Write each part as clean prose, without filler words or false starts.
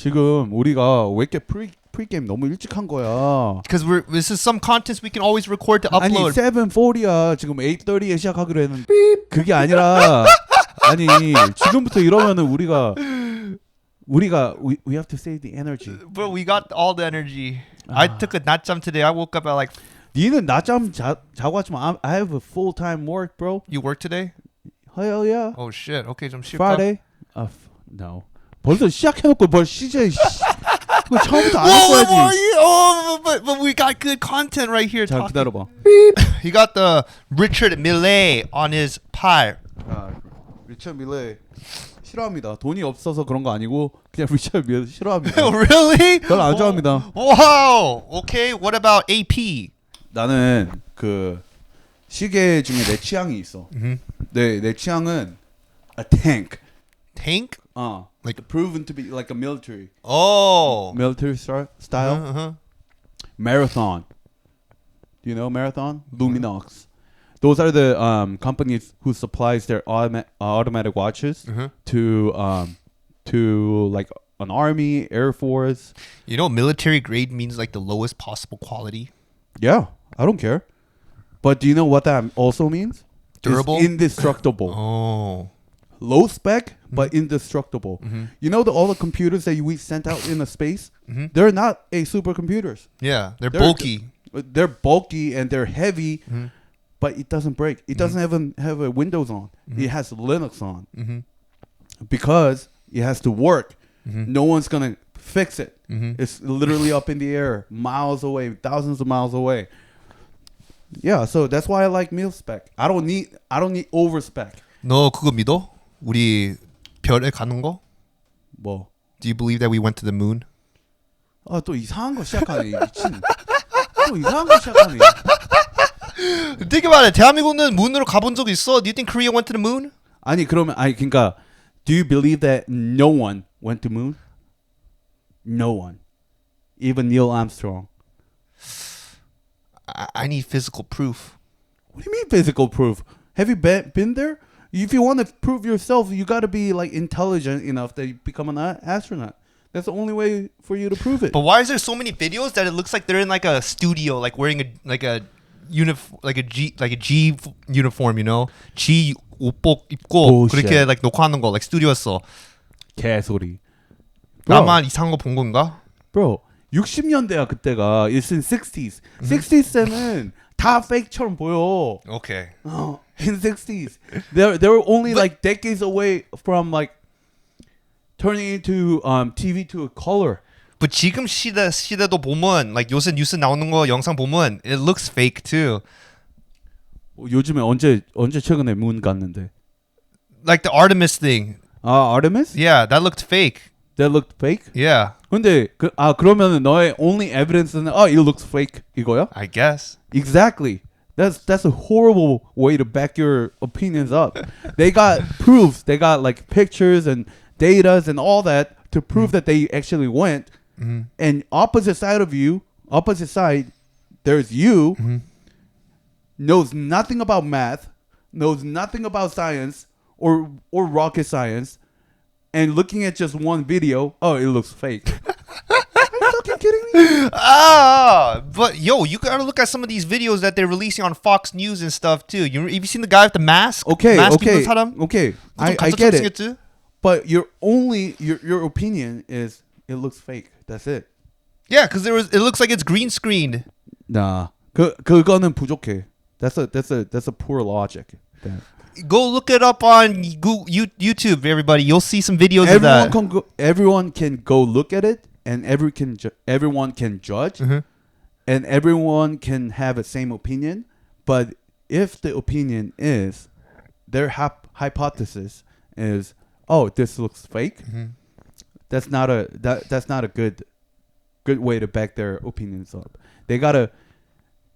지금 우리가 왜 이렇게 프리게임 너무 일찍 한 거야? Because this is some contents we can always record to 아니 upload. 7:40야. 지금 8:30에 시작하기로 했는데 그게 아니라 아니 지금부터 이러면은 우리가 we have to save the energy. Bro, we got all the energy. I took a 낮잠 today. I woke up at like. 니는 낮잠 자고 왔지만 I have a full-time work, bro. You work today? Hell yeah. Oh shit. Okay, 좀 쉴까? Friday? No. 벌써 시작해놓고 뭘 쉬지? 그거 처음부터 안 했어야지. But we got good content right here. 자, 기다려봐. He got the Richard Mille on his pie. 리처드 밀레 싫어합니다. 돈이 없어서 그런 거 아니고 그냥 리처드 밀레 싫어합니다. Really? 별로 안 좋아합니다. Wow. Okay. What about AP? 나는 그 시계 중에 내 취향이 있어. 내 취향은 a tank. Tank? Like proven to be like a military. Oh. Military style. Marathon. Do you know Marathon? Luminox. Those are the companies who supplies their automatic watches to like an army, air force. You know, military grade means like the lowest possible quality. Yeah, I don't care. But do you know what that also means? Durable? It's indestructible. Oh. Low spec, but indestructible. You know all the computers that we sent out in the space? They're not a supercomputers. Yeah, they're bulky. They're bulky and they're heavy, but it doesn't break. It doesn't even have a Windows on. It has Linux on. Because it has to work. No one's going to fix it. It's literally up in the air, miles away, thousands of miles away. Yeah, so that's why I like mil spec. I don't need over spec. 너 그거 믿어? 우리 별에 가는 거? 뭐? Do you believe that we went to the moon? 또 이상한 거 시작하네. 미친. 또 이상한 거 시작하네. Think about it. 대한민국은 문으로 가본 적 있어? Do you think Korea went to the moon? 그러니까 do you believe that no one went to moon? No one. Even Neil Armstrong. I need physical proof. What do you mean physical proof? Have you been there? If you want to prove yourself, you got to be like intelligent enough that you become an astronaut. That's the only way for you to prove it. But why is there so many videos that it looks like they're in like a studio, like wearing a G uniform, you know? G 옷복 입고 그렇게 like 녹화하는 거, like studio였어. 개소리. 나만 이상한 거 본 건가? Bro, 60년대야 그때가. It's in 60s. 60s 때는 다 fake처럼 보여. Okay. In 60s, they were only like decades away from like turning into TV to a color. But 지금 시대도 보면 like 요새 뉴스 나오는 거 영상 보면 it looks fake too. 요즘에 언제 최근에 문 갔는데? Like the Artemis thing. Artemis? Yeah, that looked fake. That looked fake? Yeah. 근데 그러면은 너의 only evidence는 it looks fake 이거야? I guess. Exactly. That's a horrible way to back your opinions up. They got proofs. They got like pictures and datas and all that to prove that they actually went. And opposite side, there's you, knows nothing about math, knows nothing about science or rocket science, and looking at just one video, it looks fake. Are you fucking kidding me? But yo, you gotta look at some of these videos that they're releasing on Fox News and stuff too. Have you seen the guy with the mask? Okay. I get it. But your opinion is it looks fake. That's it. Yeah, because it looks like it's green screened. Nah, 그거는 부족해. That's a poor logic. Go look it up on YouTube, everybody. You'll see some videos of that. Everyone can go look at it, and everyone can judge, and everyone can have the same opinion. But if the opinion is their hypothesis is, this looks fake, that's not a good way to back their opinions up.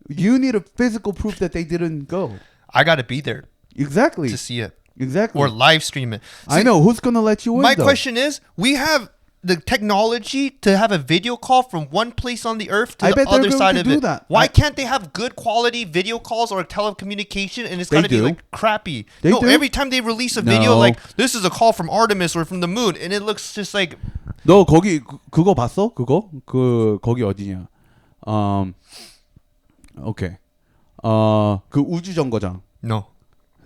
You need a physical proof that they didn't go. I gotta be there. Exactly. To see it. Exactly. Or live stream it. I know. Who's going to let you in, My question is, we have the technology to have a video call from one place on the earth to I the bet they're other going side to of do it. that. Why can't they have good quality video calls or telecommunication and it's They got to be do. like crappy? They No, do. every time they release a video No. like this is a call from Artemis or from the moon and it looks just like 너 거기 그거 봤어? 그거? 거기 어디냐? 오케이. 그 우주 정거장. no.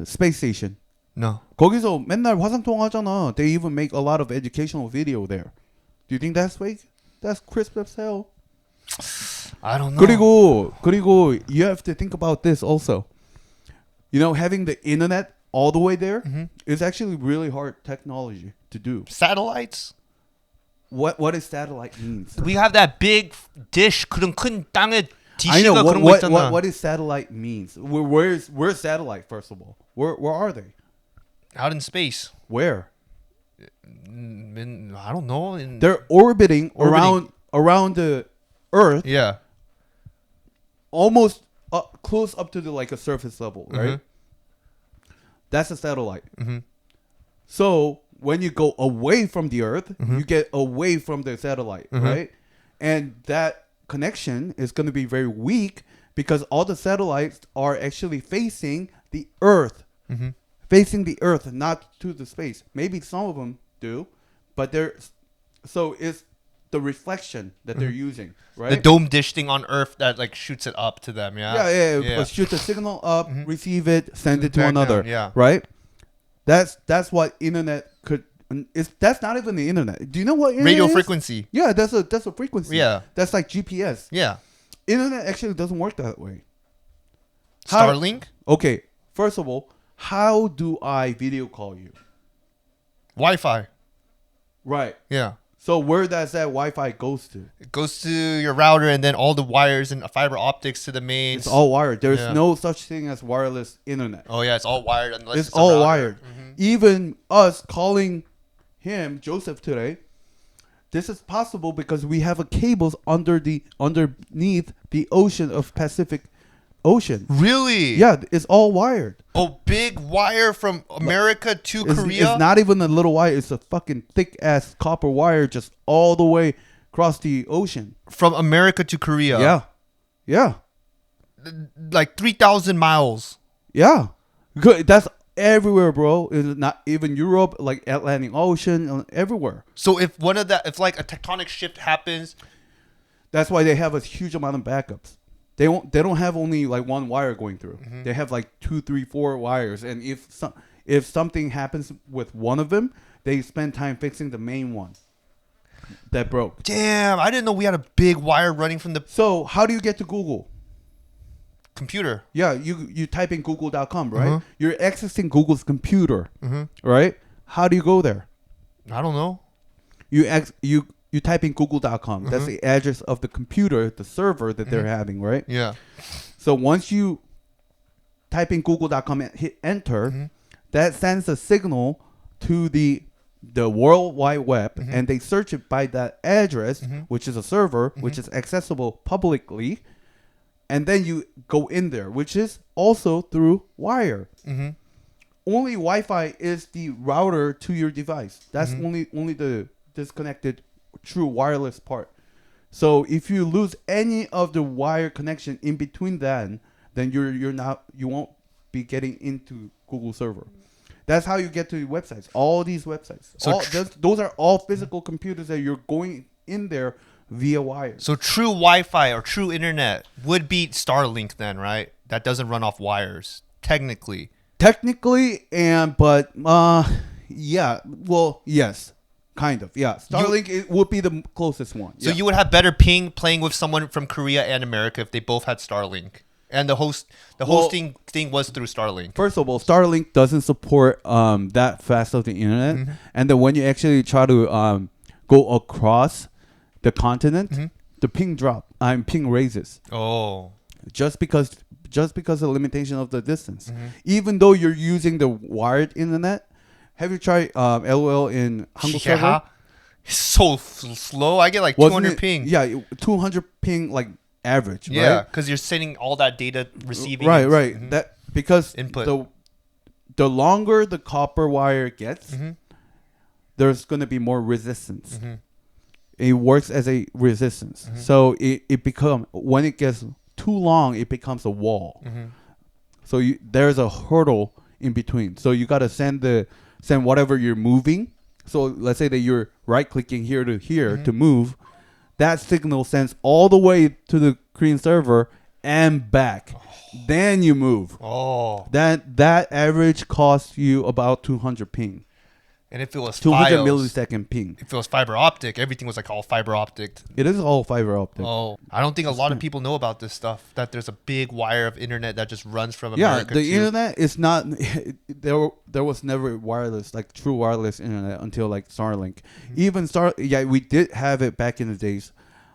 Space Station. No. 거기서 맨날 화상 통화하잖아. They even make a lot of educational video there. Do you think that's fake? That's crisp as hell. I don't know. 그리고 you have to think about this also. You know, having the internet all the way there is actually really hard technology to do. Satellites? What does satellite means? We have that big dish 그런 큰 땅에 I know 디시가 그런 거 있잖아. what does satellite means. Where's satellite first of all? Where are they? Out in space. Where? I don't know. They're orbiting. around the Earth, Yeah. almost close up to the like a surface level, right? That's a satellite. So when you go away from the Earth, you get away from the satellite, right? And that connection is going to be very weak because all the satellites are actually facing the Earth, facing the Earth, not to the space. Maybe some of them do, but so it's the reflection that they're using, right? The dome dish thing on Earth that like shoots it up to them, yeah. Yeah. But shoot the signal up, receive it, send it to Back another, down, yeah. right? That's what internet could. That's not even the internet. Do you know what internet Radio is? frequency. Yeah, that's a frequency. Yeah. That's like GPS. Yeah. Internet actually doesn't work that way. Starlink? Okay, first of all, how do I video call you? Wi-Fi. Right. Yeah. So where does that Wi-Fi goes to? It goes to your router and then all the wires and fiber optics to the main. It's all wired. There's Yeah. no such thing as wireless internet. Oh yeah, it's all wired unless It's it's a all router. wired. Even us calling him Joseph today, this is possible because we have a cables underneath the ocean of Pacific Ocean. Really? Yeah, it's all wired. Oh, big wire from America to It's, Korea? it's not even a little wire. It's a fucking thick ass copper wire just all the way across the ocean. From America to Korea. Yeah. Like 3,000 miles. Yeah. Good. That's everywhere, bro. It's not even Europe, like Atlantic Ocean, everywhere. So if if like a tectonic shift happens, That's why they have a huge amount of backups. They don't have only like one wire going through. They have like 2, 3, 4 wires, and if something happens with one of them, they spend time fixing the main one that broke. damn, I didn't know we had a big wire running from the So how do you get to Google? computer. Yeah, you type in google.com, right? You're accessing Google's computer, right? How do you go there? I don't know. You type in google.com. That's the address of the computer, the server that they're having, right? Yeah. So once you type in google.com and hit enter, that sends a signal to the World Wide Web, and they search it by that address, which is a server, which is accessible publicly, and then you go in there, which is also through wire. Only Wi-Fi is the router to your device. That's only the disconnected true wireless part. So if you lose any of the wire connection in between then you won't be getting into Google server. That's how you get to websites. All these websites. So Those are all physical computers that you're going in there via wire. So true Wi-Fi or true internet would be Starlink then, right? That doesn't run off wires, technically. Yeah, well, yes. Kind of, yeah. Starlink it would be the closest one. So yeah. you would have better ping playing with someone from Korea and America if they both had Starlink. And the hosting thing was through Starlink. First of all, Starlink doesn't support that fast of the internet, and then when you actually try to go across the continent, the ping ping raises. Oh, just because of the limitation of the distance. Even though you're using the wired internet. Have you tried LOL in Hanguk server? It's so slow. I get like Wasn't 200 it- ping. Yeah, 200 ping like average, Yeah, right? because you're sending all that data, receiving. Right. That because Input. the longer the copper wire gets, there's going to be more resistance. It works as a resistance. So it become when it gets too long, it becomes a wall. So there's a hurdle in between. So you gotta send whatever you're moving. So let's say that you're right clicking here to here to move. That signal sends all the way to the Korean server and back. Then you move. That average costs you about 200 ping. And if it was 200 files, millisecond ping. if it was fiber optic, everything was like all fiber optic. It is all fiber optic. Oh, I don't think a lot of people know about this stuff. That there's a big wire of internet that just runs from Yeah, America. the internet is not. There was never wireless, like true wireless internet until like Starlink. Even we did have it back in the days,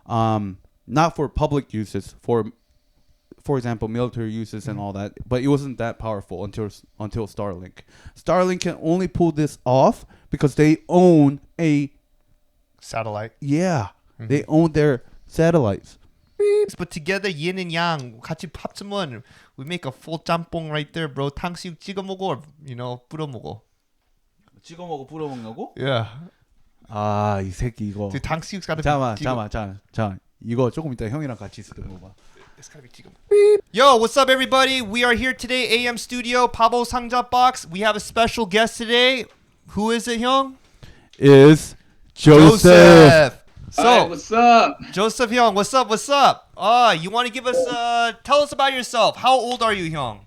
not for public uses, for example, military uses and all that. But it wasn't that powerful until Starlink. Starlink can only pull this off because they own a satellite. Yeah, they own their satellites. But together, yin and yang, 같이 합치면 we make a full 짬뽕 right there, bro. 탕수육 찍어 먹어, or, 뿌려 먹어. 찍어 먹어, 뿌려 먹냐고? Yeah. 아, 이 새끼 이거. Dude, 탕수육's gotta 잠깐만. 이거 조금 이따 형이랑 같이 쓰는 거 봐. It's gotta be 찍어. Yo, what's up, everybody? We are here today, AM Studio, 바보상자 box. We have a special guest today. Who is it, 형? Is Joseph. So, Hi, what's up? Joseph, 형, what's up? You want to give us, tell us about yourself. How old are you, 형?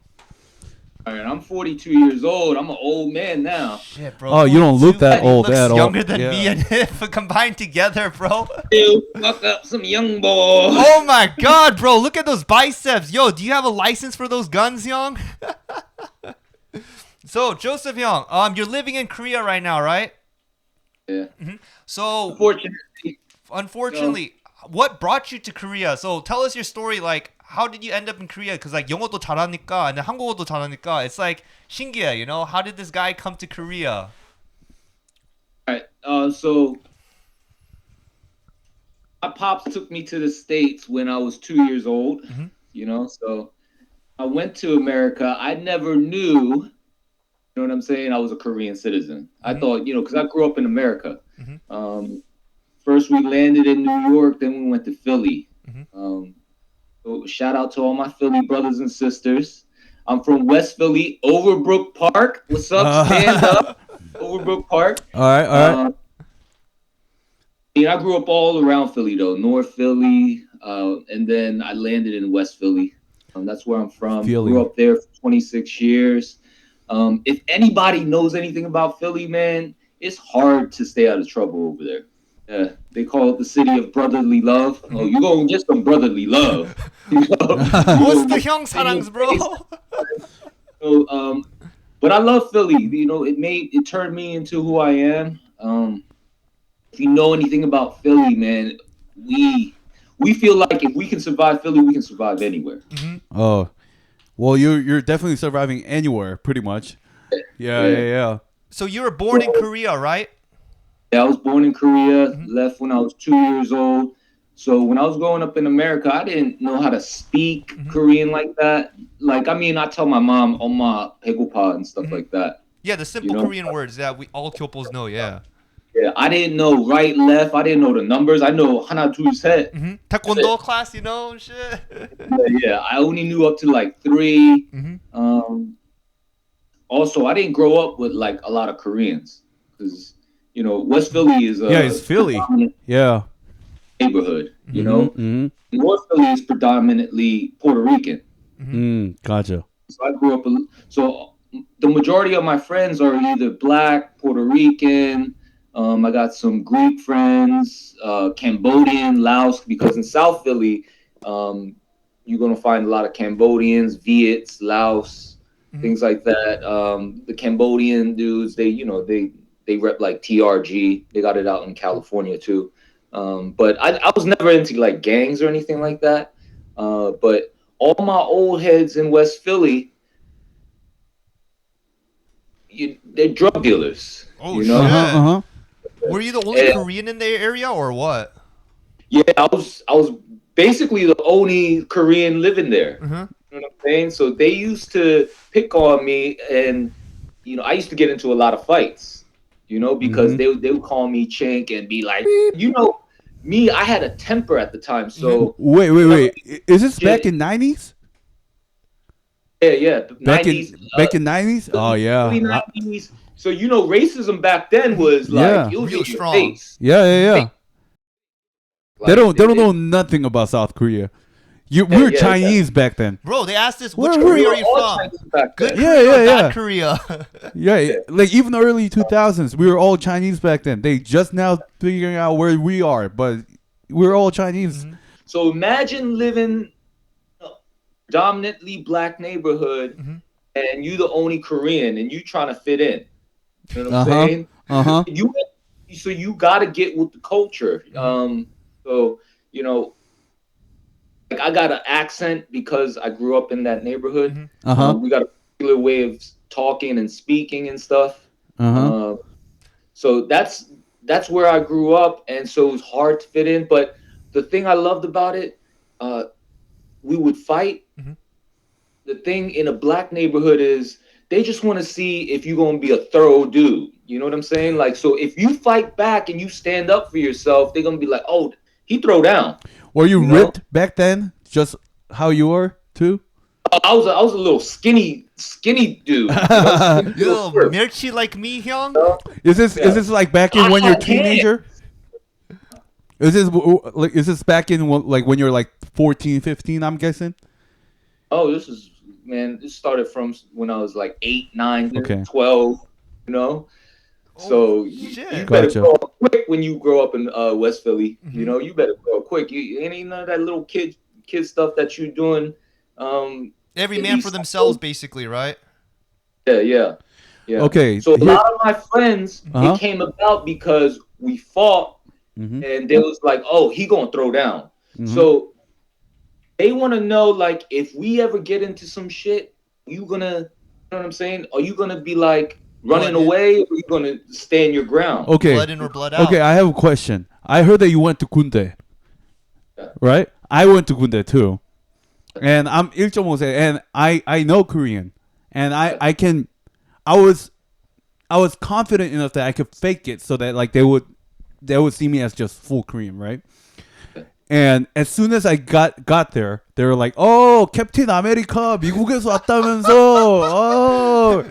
All right, I'm 42 years old. I'm an old man now. Shit, bro. Oh, you don't look that old He looks at all. younger than Yeah. me and him combined together, bro. Ew, fuck up some young boy. Oh my god, bro. Look at those biceps. Yo, do you have a license for those guns, Young? So, Joseph Young, you're living in Korea right now, right? Yeah. So, Unfortunately, what brought you to Korea? So, tell us your story. Like, how did you end up in Korea? Because like 영어도 잘하니까 and 한국어도 잘하니까 it's like 신기해, How did this guy come to Korea? all right. So my pops took me to the States when I was 2 years old. So I went to America. I never knew, you know what I'm saying? I was a Korean citizen. I thought, because I grew up in America. First we landed in New York, then we went to Philly. So shout out to all my Philly brothers and sisters. I'm from West Philly, Overbrook Park. What's up? Stand up. Overbrook Park. All right. I grew up all around Philly, though. North Philly. And then I landed in West Philly. That's where I'm from. Philly. Grew up there for 26 years. If anybody knows anything about Philly, man, it's hard to stay out of trouble over there. Yeah, they call it the city of brotherly love. Oh, you gonna get some brotherly love. What's the 형 사랑스, bro? So, but I love Philly. It turned me into who I am. If you know anything about Philly, man, we feel like if we can survive Philly, we can survive anywhere. Oh, well, you're definitely surviving anywhere, pretty much. Yeah. So you were born in Korea, right? Yeah, I was born in Korea, left when I was 2 years old. So when I was growing up in America, I didn't know how to speak Korean like that. I tell my mom, 엄마, 배고파 and stuff like that. Yeah, the simple Korean words that we all Kyopos know, yeah. Yeah, I didn't know right, left. I didn't know the numbers. I know 하나, 둘, 셋. Taekwondo class, shit. Yeah, I only knew up to like 3. Also, I didn't grow up with like a lot of Koreans because West Philly is it's Philly. Yeah. Neighborhood. North Philly is predominantly Puerto Rican. Gotcha. So I grew up. So the majority of my friends are either Black, Puerto Rican. I got some Greek friends, Cambodian, Laos. Because in South Philly, you're gonna find a lot of Cambodians, Viets, Laos, things like that. The Cambodian dudes, they rep like TRG. They got it out in California too. But I was never into like gangs or anything like that. But all my old heads in West Philly, they're drug dealers. Oh, shit. Were you the only Korean in the area or what? Yeah, I was basically the only Korean living there. You know what I'm saying? So they used to pick on me, and I used to get into a lot of fights. Because they would call me chink and be like, me, I had a temper at the time. So wait. Is this back in 90s? Yeah. Back 90s, in 90s? Oh yeah. early 90s. So racism back then was like it was real in your strong. face. Yeah. Like, They don't know nothing about South Korea. We're Chinese back then. Bro, they asked us, which Where Korea were are you from? Good Yeah, Korea, yeah, bad yeah. Korea. Yeah, like even early 2000s, we were all Chinese back then. They just now figuring out where we are, but we're all Chinese. So imagine living in a dominantly black neighborhood and you the only Korean and you trying to fit in. You know what I'm saying? So you got to get with the culture. So, like I got an accent because I grew up in that neighborhood. We got a particular way of talking and speaking and stuff. So that's where I grew up, and so it was hard to fit in. But the thing I loved about it, we would fight. The thing in a black neighborhood is they just want to see if you're gonna be a thorough dude. You know what I'm saying? Like, so if you fight back and you stand up for yourself, they're gonna be like, "Oh, he throw down." Were you ripped back then? Just how you were too? I was a little skinny dude. Yo, Mirchi like me, hyung? Is this like back in when you're a teenager? Is this back in when you're like 14, 15? I'm guessing. Oh, this started from when I was like 8, 9, Okay. 12. So you better grow up quick when you grow up in West Philly. You better grow up quick. You ain't none of that little kid stuff that you're doing. Every man for themselves, basically, right? Yeah. Okay. So a lot of my friends, it came about because we fought, and they was like, "Oh, he gonna throw down." So they want to know, like, if we ever get into some shit, you know what I'm saying? Are you gonna be like running away, or are you gonna stand your ground? Okay. Blood in or blood out. Okay, I have a question. I heard that you went to 군대, right? I went to 군대 too, and I'm 1.5세, and I know Korean, and I was confident enough that I could fake it so that like they would see me as just full Korean, right? And as soon as I got there, they were like, "Oh, 캡틴 아메리카 미국에서 왔다면서."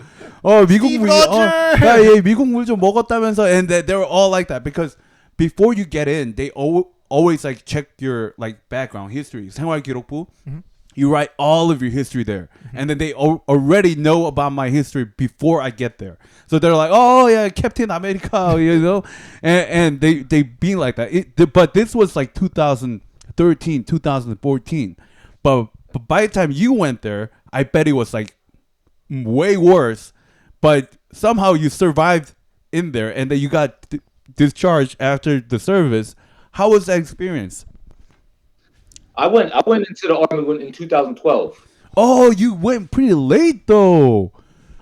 미국 물, 얘 미국 물 좀 먹었다면서, and they were all like that because before you get in, they always like check your like background history, 생활 기록부. You write all of your history there, and then they already know about my history before I get there. So they're like, "Oh yeah, Captain America," and they being like that. But this was like 2013, 2014. But by the time you went there, I bet it was like way worse. But somehow you survived in there, and then you got discharged after the service. How was that experience? I went into the army in 2012. Oh, you went pretty late though.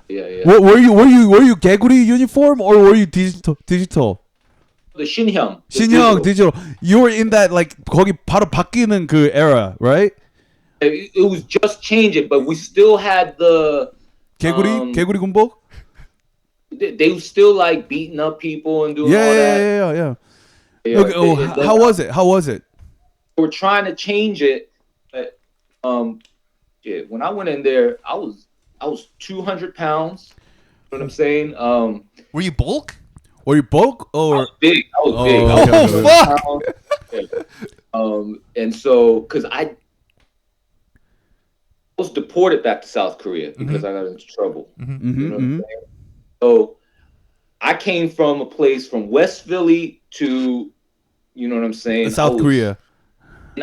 Yeah. Were you 개구리 uniform or were you digital? The 신형 digital. You were in that like 거기 바로 바뀌는 그 era, right? It was just changing, but we still had the 개구리 군복. They were still like beating up people and doing all that. Yeah. Okay, how was it? We're trying to change it, but when I went in there, I was 200 pounds. You know what I'm saying? Were you bulk? Were you bulk or? I was big. Fuck! And so, because I was deported back to South Korea because I got into trouble. You know what I'm saying? So I came from a place from West Philly to, you know what I'm saying? South Korea.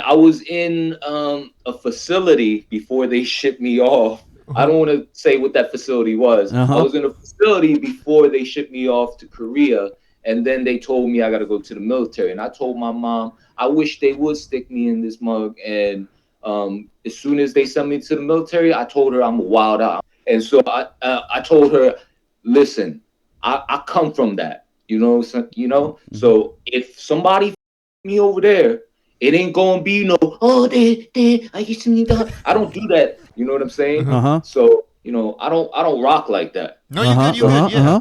I was in a facility before they shipped me off. I don't want to say what that facility was. I was in a facility before they shipped me off to Korea. And then they told me I got to go to the military. And I told my mom, I wish they would stick me in this mug. And as soon as they sent me to the military, I told her I'm a wild out. And so I told her, listen, I come from that, So if somebody me over there, it ain't gonna be no, 알겠습니다. I don't do that. You know what I'm saying? So, I don't rock like that. No, you good, yeah.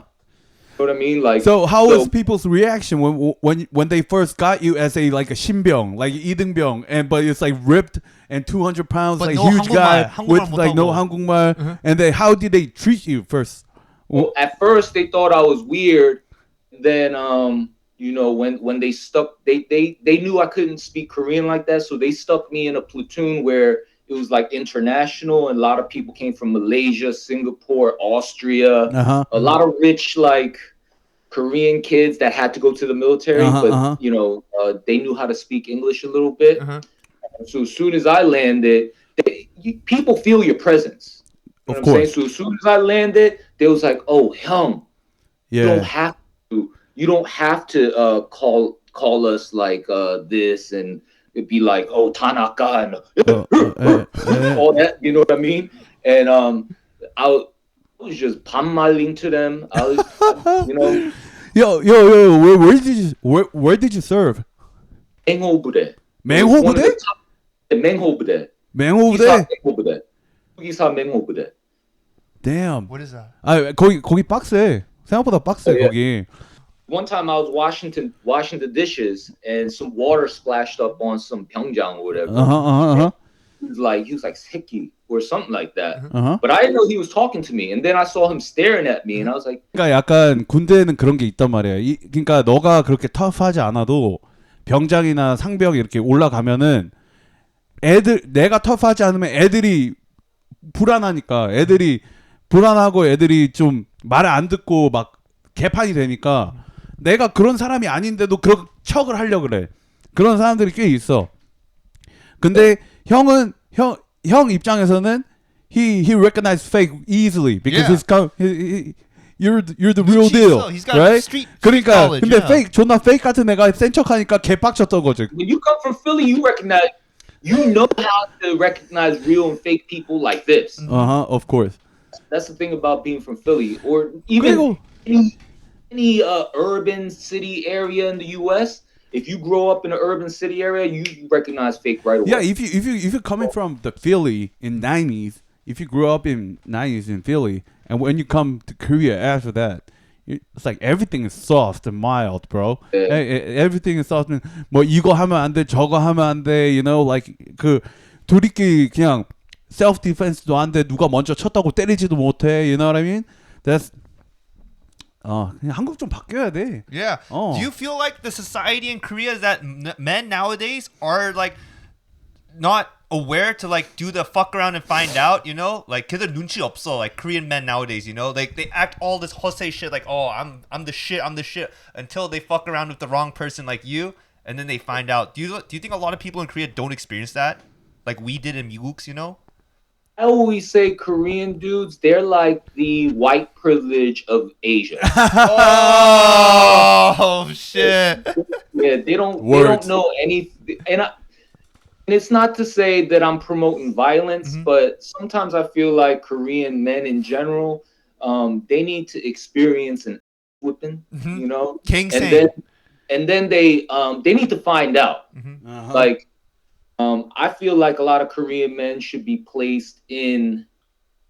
You know what I mean? Like, so how was people's reaction when they first got you as a 신병, like 이등병, and but it's like ripped and 200 pounds, but like no huge guy with like no 못하고. 한국말, and then how did they treat you first? Well, at first they thought I was weird. Then you know, when they knew I couldn't speak Korean like that, so they stuck me in a platoon where it was like international, and a lot of people came from Malaysia, Singapore, Austria, a lot of rich like Korean kids that had to go to the military, but you know, they knew how to speak English a little bit. So as soon as I landed, people feel your presence. You know of course. So as soon as I landed, they was like, "Oh, Hyung, Yeah. you don't have to call us like this," and it'd be like, "Oh, Tanaka," and all that. You know what I mean? And I was just palmaling to them. I was, you know. Yo, where did you serve? 맹호부대. 맹호부대? 맹호부대. 맹호부대? 기사 맹호부대. Damn. What is that? 아, 거기 빡세. 생각보다 빡세 거기. One time I was washing the dishes and some water splashed up on some 병장 or whatever. He was like 새끼 or something like that. But I didn't know he was talking to me. And then I saw him staring at me and I was like, 그러니까 약간 군대는 그런 게 있단 말이야. 그러니까 너가 그렇게 터프하지 않아도 병장이나 상병 이렇게 올라가면은 내가 터프하지 않으면 애들이 불안하니까 애들이 불안하고 애들이 좀 말을 안 듣고 막 개판이 되니까 내가 그런 사람이 아닌데도 그런 척을 하려고 그래. 그런 사람들이 꽤 있어. 근데 형 입장에서는 he recognized fake easily because you're the real deal, He's got right? street 그러니까 knowledge, 근데 fake 존나 fake 같은 애가 센 척하니까 개빡쳤던 거지. when you come from Philly, you know how to recognize real and fake people like this. Of course. That's the thing about being from Philly, or even any urban city area in the U.S. If you grow up in an urban city area, you recognize fake right away. Yeah, if you're coming from the Philly in 90s, if you grew up in 90s in Philly, and when you come to Korea after that, it's like everything is soft and mild, bro. Yeah. Everything is soft and 뭐 이거 하면 안 돼, 저거 하면 안 돼, you know, like 그 둘이끼리 그냥 self defense도 안 돼, 누가 먼저 쳤다고 때리지도 못해, you know what I mean? That's 그냥 한국 좀 바뀌어야 돼. Yeah. Do you feel like the society in Korea is that men nowadays are like not aware to like do the fuck around and find out, you know? Like 걔들 눈치 없어. Like Korean men nowadays, you know? Like they act all this Jose shit like, "Oh, I'm the shit until they fuck around with the wrong person like you and then they find out. Do you think a lot of people in Korea don't experience that? Like we did in 미국, you know? I always say Korean dudes, they're like the white privilege of Asia. Oh shit. Yeah, they don't know anything. And it's not to say that I'm promoting violence, but sometimes I feel like Korean men in general, they need to experience an whipping, you know? And then they need to find out. Like I feel like a lot of Korean men should be placed in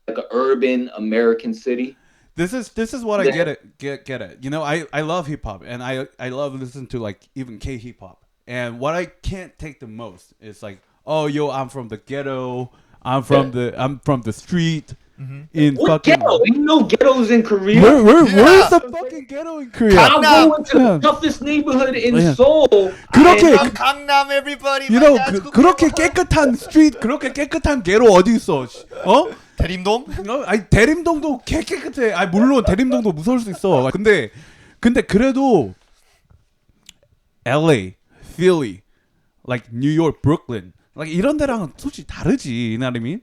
like an urban American city. This is what I get it. You know, I love hip hop and I love listening to like even K hip hop. And what I can't take the most is like, oh yo, I'm from the ghetto. I'm from the street. In what fucking ghetto? Ain't no ghettos in Korea. Where's the fucking ghetto in Korea? I'll go into the toughest neighborhood in Seoul. 그렇게 강남 everybody. You know 그렇게 깨끗한 street, 그렇게 깨끗한 ghetto 어디 있어? 대림동? 아니 대림동도 깨끗해. 아니 물론 대림동도 무서울 수 있어. 근데 그래도 LA, Philly, like New York, Brooklyn, like 이런 데랑은 솔직히 다르지. You know what I mean?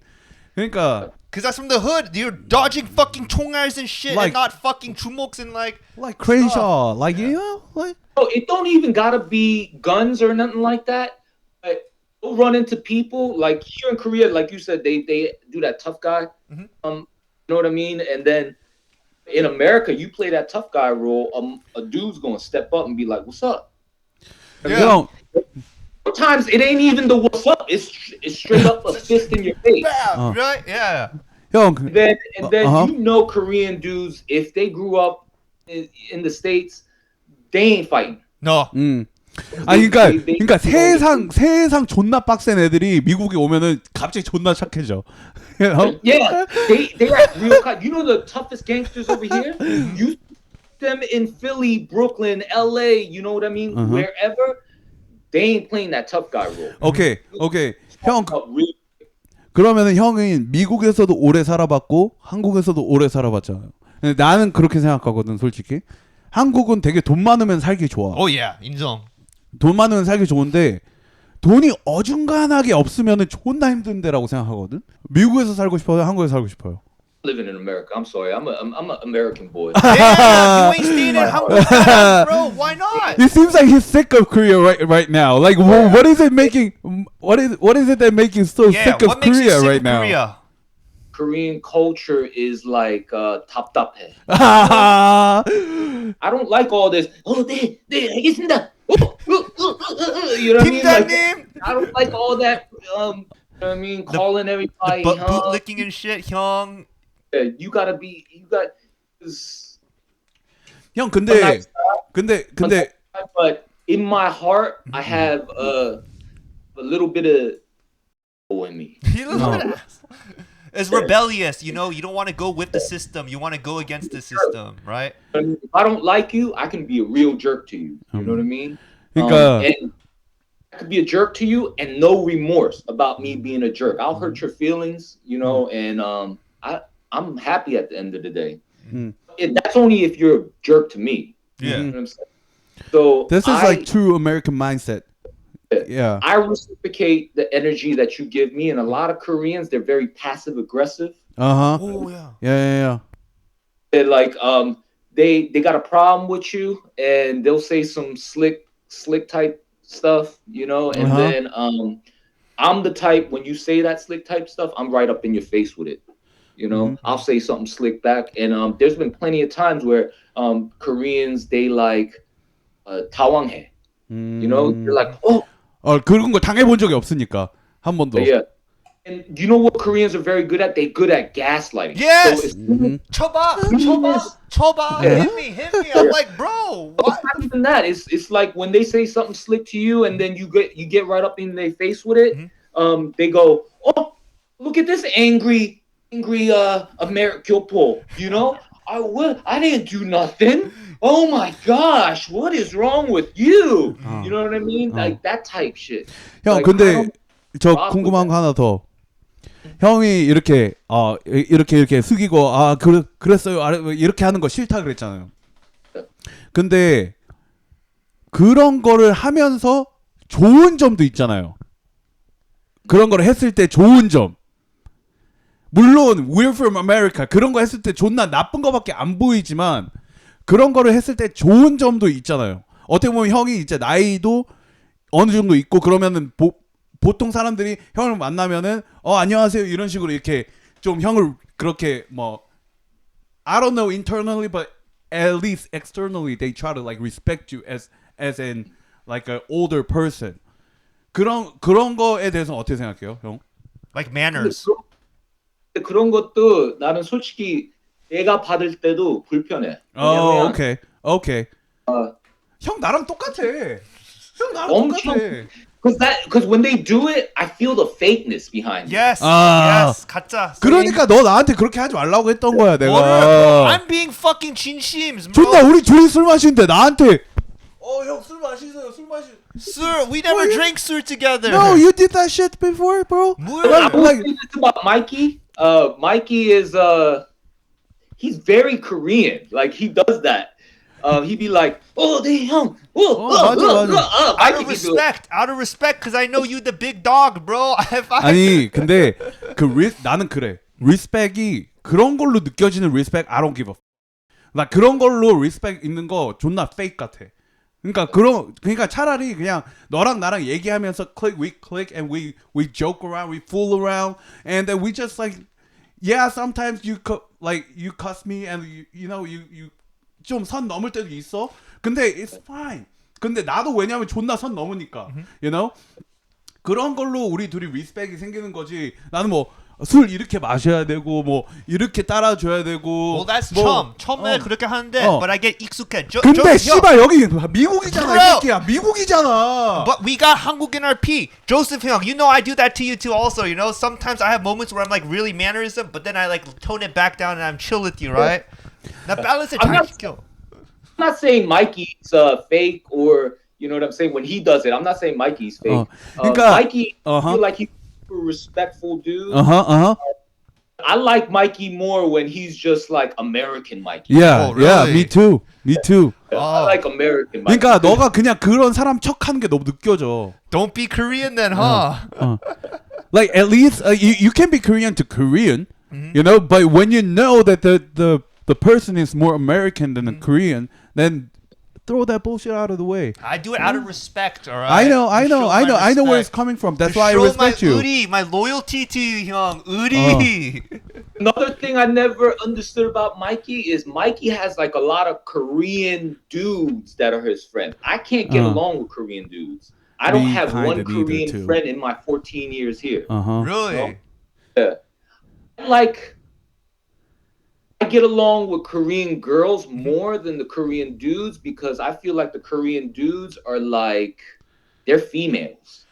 그러니까. Cause that's from the hood. You're dodging fucking 총알s and shit, like, and not fucking 주먹s and like Crenshaw, like you know, like. Oh, it don't even gotta be guns or nothing like that. But you'll run into people like here in Korea, like you said, they do that tough guy. You know what I mean? And then in America, you play that tough guy role. A dude's gonna step up and be like, "What's up?" Yeah. Sometimes it ain't even the what's up. It's straight up a fist in your face. Right? Yeah. 형. And then you know Korean dudes, if they grew up in the States, they ain't fighting. No. 아니 그러니까 세상 존나 빡센 애들이 미국에 오면은 갑자기 존나 착해져. You know? Yeah, they are real. You know the toughest gangsters over here. You see them in Philly, Brooklyn, LA. You know what I mean? Wherever, they ain't playing that tough guy role. 오케이. 형 그러면은 형은 미국에서도 오래 살아봤고 한국에서도 오래 살아봤잖아요. 나는 그렇게 생각하거든, 솔직히. 한국은 되게 돈 많으면 살기 좋아. Oh yeah, 인정. 돈 많으면 살기 좋은데 돈이 어중간하게 없으면은 존나 힘든 데라고 생각하거든. 미국에서 살고 싶어요, 한국에서 살고 싶어요. Living in America. I'm sorry. I'm an American boy. Yeah, you ain't staying in Hong bro. Why not? It seems like he's sick of Korea right now. Like, what is it making? What is it that making so sick of Korea right now? Korea? Korean culture is like 답답해. I don't like all this. 네, 알겠습니다. You know what I mean? Like, I don't like all that. You know what I mean? Calling everybody. Boot licking and shit, 형. You got. 형 근데. But in my heart, I have a little bit of in me. It's rebellious, you know. You don't want to go with the system. You want to go against the system, right? If I don't like you, I can be a real jerk to you. You know what I mean? And I could be a jerk to you and no remorse about me being a jerk. I'll hurt your feelings, you know, and I'm happy at the end of the day. That's only if you're a jerk to me. Yeah. You know what I'm saying? So this is like true American mindset. Yeah. I reciprocate the energy that you give me, and a lot of Koreans, they're very passive aggressive. Oh yeah. Yeah. They're like they got a problem with you, and they'll say some slick type stuff, you know, and then I'm the type, when you say that slick type stuff, I'm right up in your face with it. You know, I'll say something slick back, and there's been plenty of times where Koreans, they like 당황해. You know, they're like, 그런 거 당해본 적이 없으니까 한 번도. Yeah. And you know what Koreans are very good at? They're good at gaslighting. Yes. 쳐봐. Hit me. I'm like, bro, what? Not even that. It's like when they say something slick to you, and then you get right up in their face with it. They go, oh, look at this angry American 교포. You know, I didn't do nothing. Oh my gosh, what is wrong with you? You know what I mean? Like that type shit. 형 like, 근데 저 궁금한 거 하나 더. 형이 이렇게 숙이고 그랬어요 이렇게 하는 거 싫다 그랬잖아요. 근데 그런 거를 하면서 좋은 점도 있잖아요. 그런 거를 했을 때 좋은 점. 물론 We're from America 그런 거 했을 때 존나 나쁜 거밖에 안 보이지만 그런 거를 했을 때 좋은 점도 있잖아요. 어떻게 보면 형이 이제 나이도 어느 정도 있고 그러면은 보통 사람들이 형을 만나면은 안녕하세요 이런 식으로 이렇게 좀 형을 그렇게 뭐 I don't know internally but at least externally they try to like respect you as an like an older person. 그런 거에 대해서 어떻게 생각해요, 형? Like manners. 그런 것도 나는 솔직히 내가 받을 때도 불편해. 오케이. 형 나랑 똑같아. Because when they do it, I feel the fakeness behind it. Yes. Yes. 가짜. 그러니까 너 나한테 그렇게 하지 말라고 했던 거야, 내가. I'm being fucking 진심. 존나 우리 둘이 술 마시는데 나한테 형 술 마시세요. Sir, we never drank sur together. No, you did that shit before, bro. I will say this about Mikey. Mikey is he's very Korean. Like he does that. He'd be like, 네 형. Out of respect, because I know you the big dog, bro. 아니 근데 나는 그래. 리스펙이 그런 걸로 느껴지는 리스펙 I don't give a. 나 그런 걸로 리스펙 있는 거 존나 페이크 같아. 그러니까 차라리 그냥 너랑 나랑 얘기하면서 we click and we joke around, we fool around, and then we just like sometimes you cuss me and you know you 좀 선 넘을 때도 있어. 근데 it's fine. 근데 나도 왜냐면 존나 선 넘으니까, you know? 그런 걸로 우리 둘이 리스펙이 생기는 거지. 나는 뭐 술 이렇게 마셔야 되고 뭐 이렇게 따라줘야 되고. Well, that's 뭐, 처음에 그렇게 하는데, 어. but I get 익숙해. 근데 씨발 여기 미국이잖아 이 새끼야. 미국이잖아. But we got 한국인 RP. Joseph 형, you know I do that to you too also, you know? Sometimes I have moments where I'm like really mannerism, but then I like tone it back down and I'm chill with you, right? 나 balance it 잘 시켜. I'm not saying Mikey's fake or you know what I'm saying when he does it. I'm not saying Mikey's fake. 그러니까, Mikey, I feel like he's a super respectful dude. I like Mikey more when he's just like American Mikey. Yeah, Oh, really? yeah, me too. I like American Mikey. 그러니까 너가 그냥 그런 사람 척하는 게 너무 느껴져. Don't be Korean then, huh? Like at least you can be Korean to Korean, you know, but when you know that the person is more American than a Korean, then throw that bullshit out of the way. I do it out of respect, all right? I know where it's respect. coming from. That's To why I show respect my you. 의리, my loyalty to you, 형. 의리. Another thing I never understood about Mikey is Mikey has like a lot of Korean dudes that are his friends. I can't get along with Korean dudes. I don't Me have kinda one neither, Korean too. friend in my 14 years here. Really? Yeah. Like, I get along with Korean girls more than the Korean dudes because I feel like the Korean dudes are like, they're females.